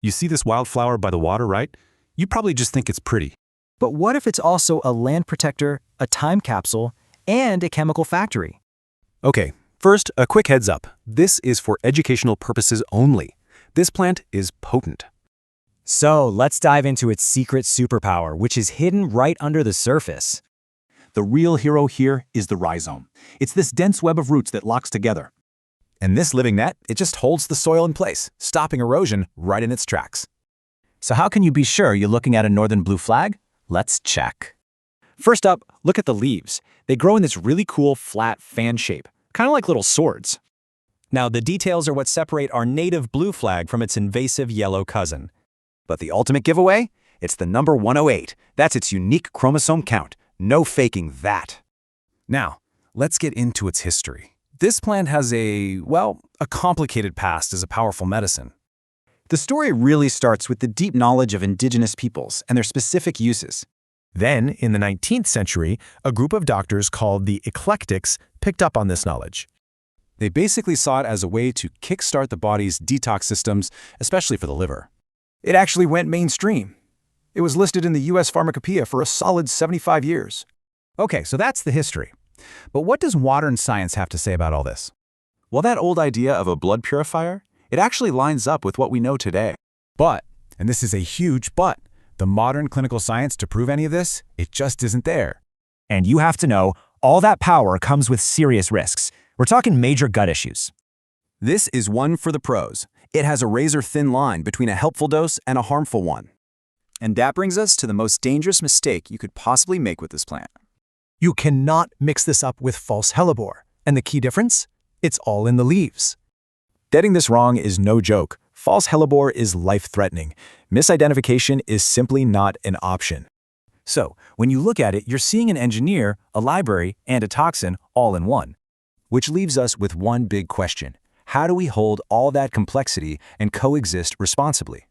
You see this wildflower by the water, right? You probably just think it's pretty. But what if it's also a land protector, a time capsule, and a chemical factory? Okay, first, a quick heads up. This is for educational purposes only. This plant is potent. So let's dive into its secret superpower, which is hidden right under the surface. The real hero here is the rhizome. It's this dense web of roots that locks together. And this living net, it just holds the soil in place, stopping erosion right in its tracks. So how can you be sure you're looking at a northern blue flag? Let's check. First up, look at the leaves. They grow in this really cool flat fan shape, kind of like little swords. Now, the details are what separate our native blue flag from its invasive yellow cousin. But the ultimate giveaway? It's the number 108. That's its unique chromosome count. No faking that. Now, let's get into its history. This plant has a complicated past as a powerful medicine. The story really starts with the deep knowledge of indigenous peoples and their specific uses. Then, in the 19th century, a group of doctors called the Eclectics picked up on this knowledge. They basically saw it as a way to kickstart the body's detox systems, especially for the liver. It actually went mainstream. It was listed in the U.S. Pharmacopoeia for a solid 75 years. Okay, so that's the history. But what does modern science have to say about all this? Well, that old idea of a blood purifier, it actually lines up with what we know today. But, and this is a huge but, the modern clinical science to prove any of this, it just isn't there. And you have to know, all that power comes with serious risks. We're talking major gut issues. This is one for the pros. It has a razor-thin line between a helpful dose and a harmful one. And that brings us to the most dangerous mistake you could possibly make with this plant. You cannot mix this up with False Hellebore. And the key difference? It's all in the leaves. Getting this wrong is no joke. False Hellebore is life-threatening. Misidentification is simply not an option. So, when you look at it, you're seeing an engineer, a library, and a toxin all in one. Which leaves us with one big question. How do we hold all that complexity and coexist responsibly?